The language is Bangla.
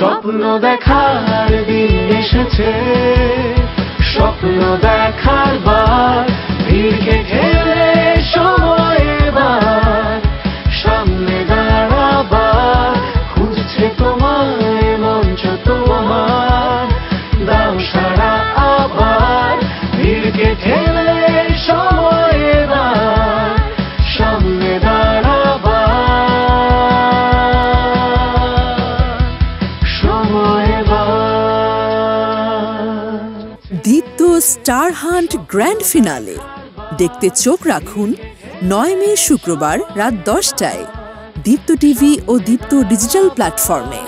স্বপ্ন দেখার দিন এসেছে, স্বপ্ন দেখার বার, ভিড়কে ঠেলে সময় এবার সামনে দাঁড়াবার, খুঁজছে তোমায় মঞ্চ তোমার, দাও সারা আবার, ভিড়কে ঠেলে সময় এবার সামনে দাঁড়াবার, সময় এবার। দীপ্ত স্টার হান্ট গ্র্যান্ড ফিনালে দেখতে চোখ রাখুন 9 মে শুক্রবার রাত 10টায় দীপ্ত টিভি ও দীপ্ত ডিজিটাল প্ল্যাটফর্মে।